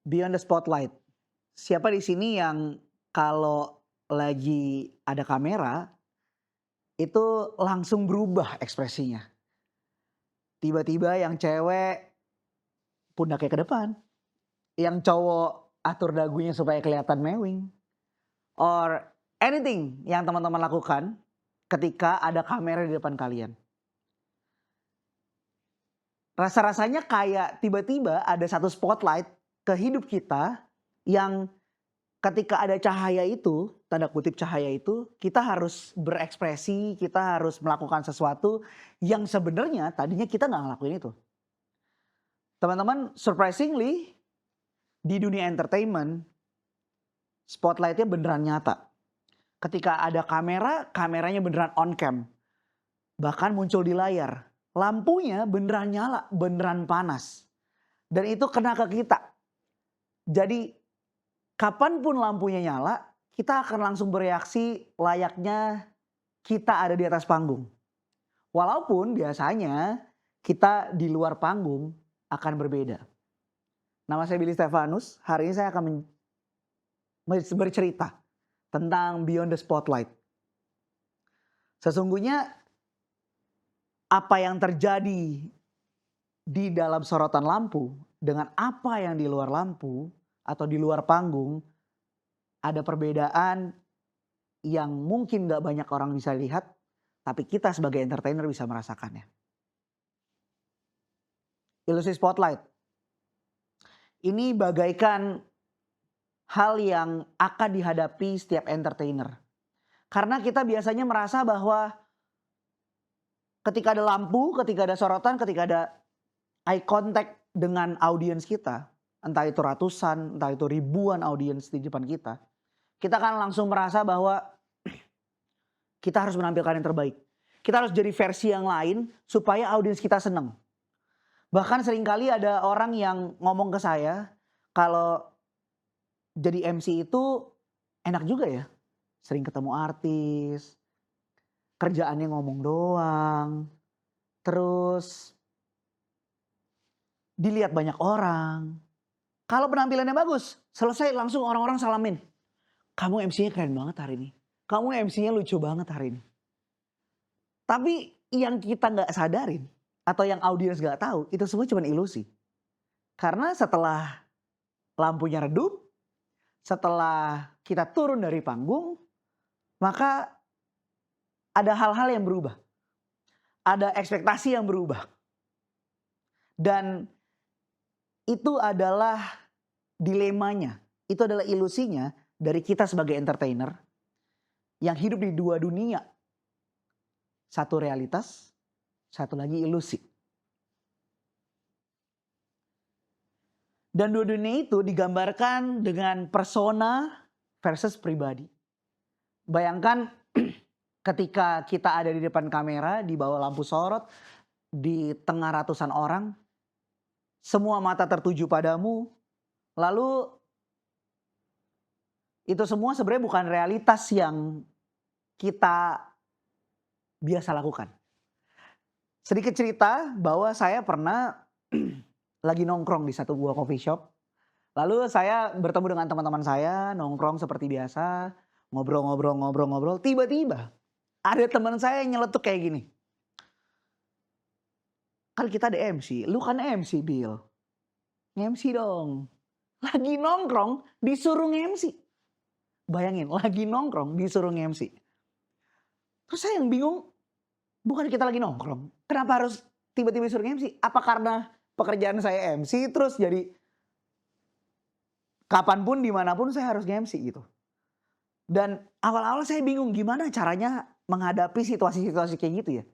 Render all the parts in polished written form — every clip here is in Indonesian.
Beyond the spotlight. Siapa di sini yang kalau lagi ada kamera, itu langsung berubah ekspresinya. Tiba-tiba yang cewek pundaknya ke depan, yang cowok atur dagunya supaya kelihatan mewing, or anything yang teman-teman lakukan ketika ada kamera di depan kalian. Rasa-rasanya kayak tiba-tiba ada satu spotlight ke hidup kita yang ketika ada cahaya itu, tanda kutip cahaya itu, kita harus berekspresi, kita harus melakukan sesuatu yang sebenarnya tadinya kita nggak ngelakuin itu. Teman-teman, surprisingly di dunia entertainment, spotlightnya beneran nyata. Ketika ada kamera, kameranya beneran on cam. Bahkan muncul di layar. Lampunya beneran nyala, beneran panas. Dan itu kena ke kita. Jadi kapanpun lampunya nyala, kita akan langsung bereaksi layaknya kita ada di atas panggung. Walaupun biasanya kita di luar panggung akan berbeda. Nama saya Billy Stefanus, hari ini saya akan bercerita tentang Beyond the Spotlight. Sesungguhnya apa yang terjadi di dalam sorotan lampu dengan apa yang di luar lampu atau di luar panggung, ada perbedaan yang mungkin gak banyak orang bisa lihat, tapi kita sebagai entertainer bisa merasakannya. Ilusi spotlight. Ini bagaikan hal yang akan dihadapi setiap entertainer. Karena kita biasanya merasa bahwa ketika ada lampu, ketika ada sorotan, ketika ada eye contact dengan audiens kita, entah itu ratusan, entah itu ribuan audiens di depan kita kan langsung merasa bahwa kita harus menampilkan yang terbaik. Kita harus jadi versi yang lain supaya audiens kita senang. Bahkan seringkali ada orang yang ngomong ke saya, kalau jadi MC itu enak juga ya. Sering ketemu artis, kerjaannya ngomong doang, terus dilihat banyak orang. Kalau penampilannya bagus, selesai langsung orang-orang salamin. Kamu MC-nya keren banget hari ini. Kamu MC-nya lucu banget hari ini. Tapi yang kita nggak sadarin atau yang audiens nggak tahu, itu semua cuma ilusi. Karena setelah lampunya redup, setelah kita turun dari panggung, maka ada hal-hal yang berubah. Ada ekspektasi yang berubah. Dan itu adalah dilemanya, itu adalah ilusinya dari kita sebagai entertainer yang hidup di dua dunia. Satu realitas, satu lagi ilusi. Dan dua dunia itu digambarkan dengan persona versus pribadi. Bayangkan ketika kita ada di depan kamera, di bawah lampu sorot, di tengah ratusan orang, semua mata tertuju padamu, lalu itu semua sebenarnya bukan realitas yang kita biasa lakukan. Sedikit cerita bahwa saya pernah lagi nongkrong di satu buah coffee shop. Lalu saya bertemu dengan teman-teman saya, nongkrong seperti biasa, ngobrol-ngobrol. Tiba-tiba ada teman saya yang nyeletuk kayak gini. Kan kita ada MC, lu kan MC Bill. MC dong. Lagi nongkrong disuruh MC. Bayangin, lagi nongkrong disuruh MC. Terus saya yang bingung, bukan kita lagi nongkrong. Kenapa harus tiba-tiba disuruh MC? Apa karena pekerjaan saya MC terus jadi kapanpun dimanapun saya harus MC gitu. Dan awal-awal saya bingung gimana caranya menghadapi situasi-situasi kayak gitu ya.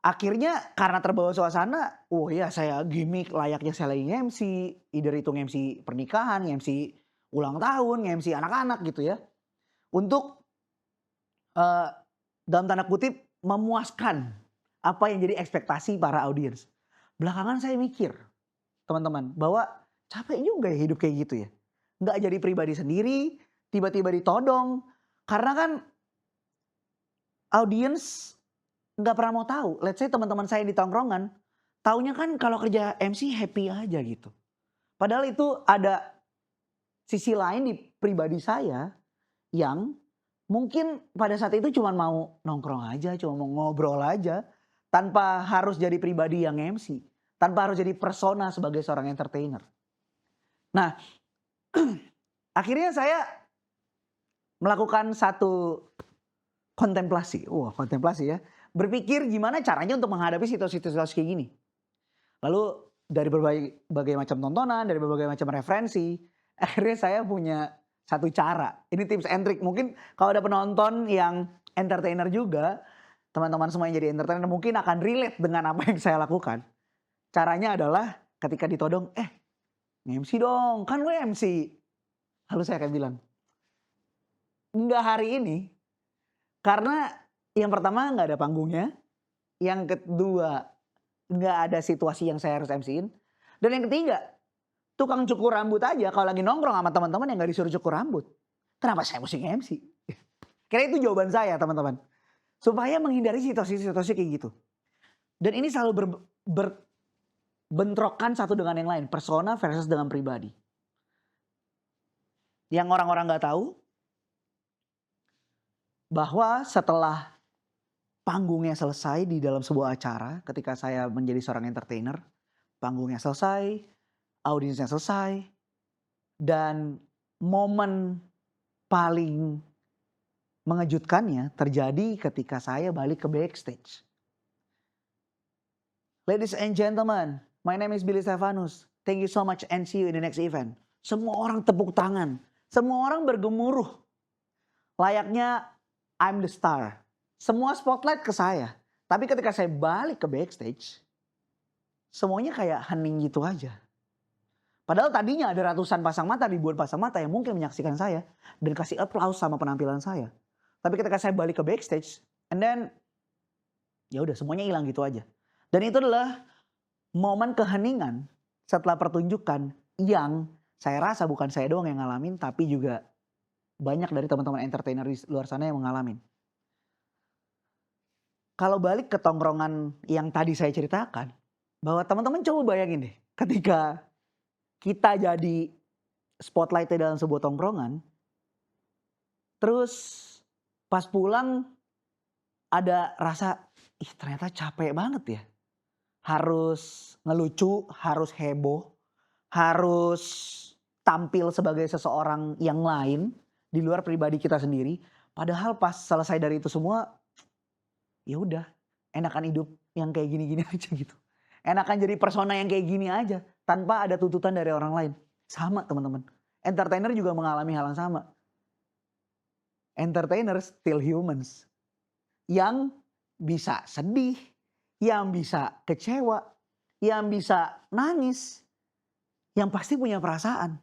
Akhirnya karena terbawa suasana, oh ya saya gimmick layaknya saya lagi MC, either itu MC pernikahan, MC ulang tahun, MC anak-anak gitu ya. Untuk dalam tanda kutip memuaskan apa yang jadi ekspektasi para audiens. Belakangan saya mikir, teman-teman, bahwa capek juga ya hidup kayak gitu ya. Nggak jadi pribadi sendiri, tiba-tiba ditodong. Karena kan audiens nggak pernah mau tahu. Let's say teman-teman saya di tongkrongan, taunya kan kalau kerja MC happy aja gitu. Padahal itu ada sisi lain di pribadi saya yang mungkin pada saat itu cuma mau nongkrong aja, cuma mau ngobrol aja, tanpa harus jadi pribadi yang MC, tanpa harus jadi persona sebagai seorang entertainer. Nah, akhirnya saya melakukan satu kontemplasi. Wah, kontemplasi ya. Berpikir gimana caranya untuk menghadapi situasi-situasi kayak gini. Lalu dari berbagai macam tontonan, dari berbagai macam referensi, akhirnya saya punya satu cara. Ini tips and trick. Mungkin kalau ada penonton yang entertainer juga, teman-teman semua yang jadi entertainer mungkin akan relate dengan apa yang saya lakukan. Caranya adalah ketika ditodong, nge-MC dong, kan lu MC. Lalu saya akan bilang, enggak hari ini, karena yang pertama nggak ada panggungnya, yang kedua nggak ada situasi yang saya harus MC-in, dan yang ketiga tukang cukur rambut aja kalau lagi nongkrong sama teman-teman yang nggak disuruh cukur rambut. Kenapa saya mesti MC? Kira itu jawaban saya teman-teman. Supaya menghindari situasi-situasi kayak gitu. Dan ini selalu berbentrokan satu dengan yang lain. Persona versus dengan pribadi. Yang orang-orang nggak tahu bahwa setelah panggungnya selesai di dalam sebuah acara, ketika saya menjadi seorang entertainer, panggungnya selesai, audiensnya selesai, dan momen paling mengejutkannya terjadi ketika saya balik ke backstage. Ladies and gentlemen, my name is Billy Stefanus. Thank you so much and see you in the next event. Semua orang tepuk tangan, semua orang bergemuruh. Layaknya I'm the star. Semua spotlight ke saya. Tapi ketika saya balik ke backstage, semuanya kayak hening gitu aja. Padahal tadinya ada ratusan pasang mata, ribuan pasang mata yang mungkin menyaksikan saya dan kasih applause sama penampilan saya. Tapi ketika saya balik ke backstage, and then ya udah semuanya hilang gitu aja. Dan itu adalah momen keheningan setelah pertunjukan yang saya rasa bukan saya doang yang ngalamin, tapi juga banyak dari teman-teman entertainer di luar sana yang mengalami. Kalau balik ke tongkrongan yang tadi saya ceritakan, bahwa teman-teman coba bayangin deh, ketika kita jadi spotlightnya dalam sebuah tongkrongan, terus pas pulang ada rasa, ternyata capek banget ya. Harus ngelucu, harus heboh, harus tampil sebagai seseorang yang lain di luar pribadi kita sendiri. Padahal pas selesai dari itu semua, ya udah, enakan hidup yang kayak gini-gini aja gitu. Enakan jadi persona yang kayak gini aja tanpa ada tuntutan dari orang lain. Sama teman-teman. Entertainer juga mengalami hal yang sama. Entertainer still humans. Yang bisa sedih, yang bisa kecewa, yang bisa nangis, yang pasti punya perasaan.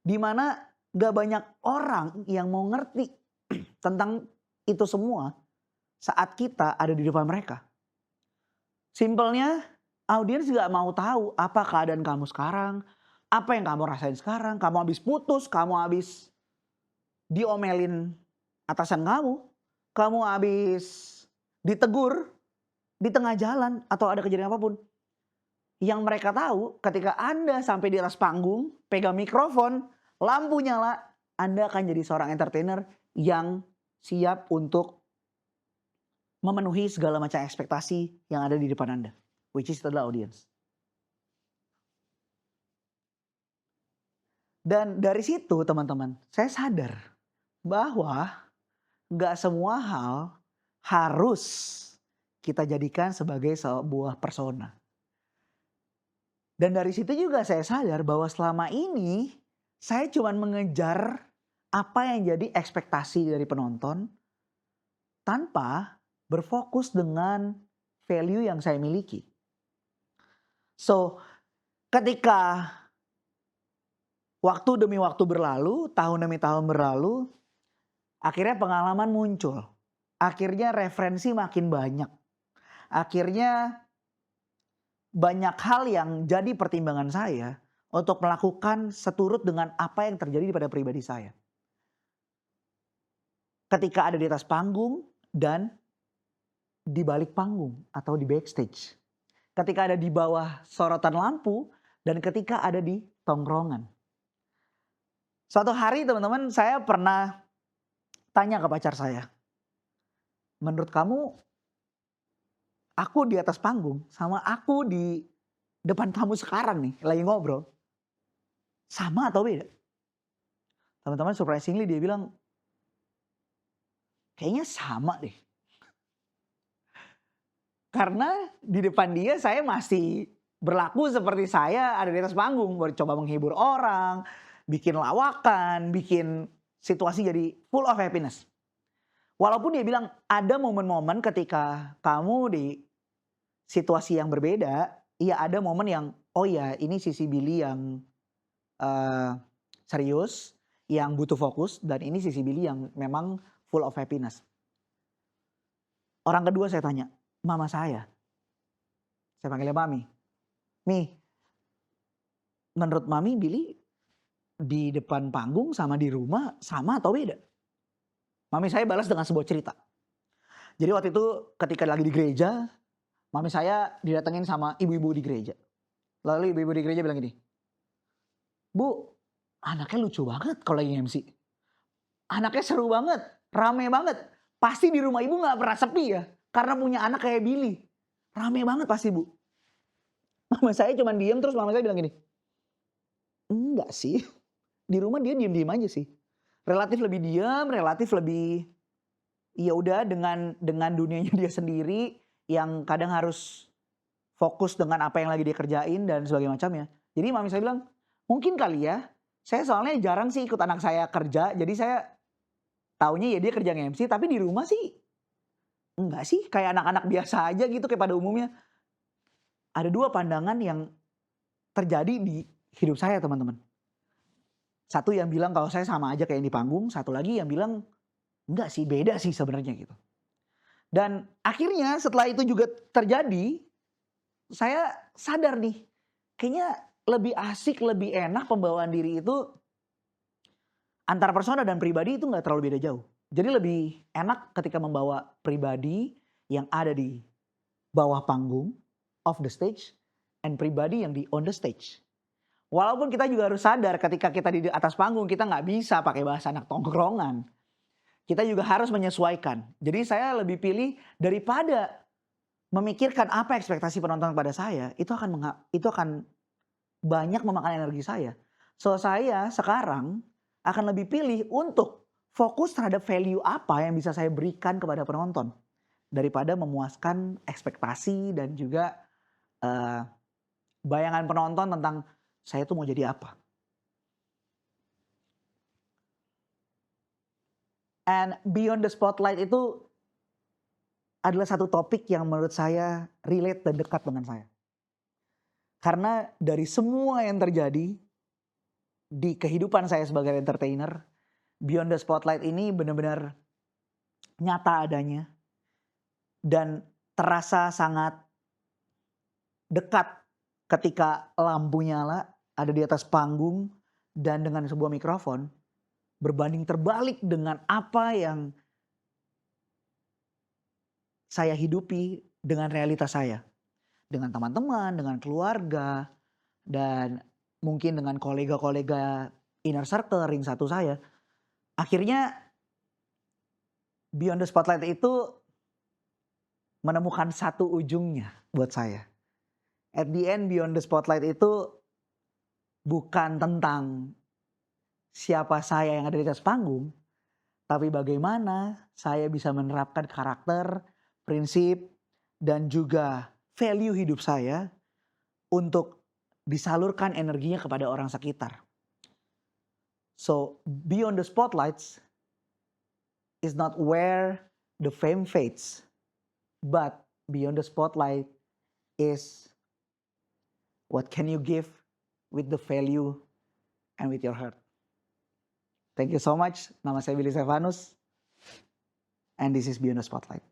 Dimana gak banyak orang yang mau ngerti tentang itu semua saat kita ada di depan mereka. Simpelnya, audiens gak mau tahu apa keadaan kamu sekarang, apa yang kamu rasain sekarang, kamu habis putus, kamu habis diomelin atasan kamu habis ditegur di tengah jalan atau ada kejadian apapun. Yang mereka tahu ketika Anda sampai di atas panggung, pegang mikrofon, lampu nyala, Anda akan jadi seorang entertainer yang siap untuk memenuhi segala macam ekspektasi yang ada di depan Anda, which is adalah audience. Dan dari situ teman-teman, saya sadar bahwa gak semua hal harus kita jadikan sebagai sebuah persona. Dan dari situ juga saya sadar bahwa selama ini saya cuma mengejar apa yang jadi ekspektasi dari penonton tanpa berfokus dengan value yang saya miliki. So, ketika waktu demi waktu berlalu, tahun demi tahun berlalu, akhirnya pengalaman muncul. Akhirnya referensi makin banyak. Akhirnya banyak hal yang jadi pertimbangan saya untuk melakukan seturut dengan apa yang terjadi pada pribadi saya. Ketika ada di atas panggung dan di balik panggung atau di backstage. Ketika ada di bawah sorotan lampu dan ketika ada di tongkrongan. Suatu hari teman-teman saya pernah tanya ke pacar saya, menurut kamu aku di atas panggung sama aku di depan kamu sekarang nih lagi ngobrol, sama atau beda? Teman-teman surprisingly dia bilang, kayaknya sama deh. Karena di depan dia saya masih berlaku seperti saya ada di atas panggung, coba menghibur orang, bikin lawakan, bikin situasi jadi full of happiness. Walaupun dia bilang ada momen-momen ketika kamu di situasi yang berbeda, iya ada momen yang oh ya ini sisi Billy yang serius, yang butuh fokus, dan ini sisi Billy yang memang full of happiness. Orang kedua saya tanya, mama saya panggilnya Mami. Mi, menurut Mami Billy di depan panggung sama di rumah sama atau beda? Mami saya balas dengan sebuah cerita. Jadi waktu itu ketika lagi di gereja, mami saya didatengin sama ibu-ibu di gereja. Lalu ibu-ibu di gereja bilang gini, Bu, anaknya lucu banget kalau lagi MC. Anaknya seru banget, rame banget. Pasti di rumah ibu gak pernah sepi ya, karena punya anak kayak Billy. Rame banget pasti Bu. Mama saya cuma diem terus mama saya bilang gini, enggak sih, di rumah dia diem-diem aja sih. Relatif lebih diam, relatif lebih ya udah dengan dunianya dia sendiri yang kadang harus fokus dengan apa yang lagi dia kerjain dan sebagainya macamnya. Jadi mami saya bilang, mungkin kali ya, saya soalnya jarang sih ikut anak saya kerja, jadi saya taunya ya dia kerja nge-MC, tapi di rumah sih enggak sih, kayak anak-anak biasa aja gitu kayak pada umumnya. Ada dua pandangan yang terjadi di hidup saya teman-teman. Satu yang bilang kalau saya sama aja kayak yang di panggung, satu lagi yang bilang enggak sih, beda sih sebenarnya gitu. Dan akhirnya setelah itu juga terjadi, saya sadar nih, kayaknya lebih asik, lebih enak pembawaan diri itu antara persona dan pribadi itu gak terlalu beda jauh. Jadi lebih enak ketika membawa pribadi yang ada di bawah panggung, off the stage, and pribadi yang di on the stage. Walaupun kita juga harus sadar ketika kita di atas panggung kita gak bisa pakai bahasa anak tongkrongan. Kita juga harus menyesuaikan. Jadi saya lebih pilih daripada memikirkan apa ekspektasi penonton kepada saya, itu akan banyak memakan energi saya. So saya sekarang akan lebih pilih untuk fokus terhadap value apa yang bisa saya berikan kepada penonton daripada memuaskan ekspektasi dan juga bayangan penonton tentang saya tuh mau jadi apa. And beyond the spotlight itu adalah satu topik yang menurut saya relate dan dekat dengan saya. Karena dari semua yang terjadi di kehidupan saya sebagai entertainer, beyond the spotlight ini benar-benar nyata adanya dan terasa sangat dekat ketika lampu nyala, ada di atas panggung dan dengan sebuah mikrofon, berbanding terbalik dengan apa yang saya hidupi dengan realitas saya. Dengan teman-teman, dengan keluarga, dan mungkin dengan kolega-kolega inner circle, ring satu saya. Akhirnya beyond the spotlight itu menemukan satu ujungnya buat saya. At the end beyond the spotlight itu bukan tentang siapa saya yang ada di atas panggung, tapi bagaimana saya bisa menerapkan karakter, prinsip, dan juga value hidup saya untuk disalurkan energinya kepada orang sekitar. So beyond the spotlights is not where the fame fades, but beyond the spotlight is what can you give with the value and with your heart. Thank you so much. Nama saya Billy Stefanus, and this is Beyond the Spotlight.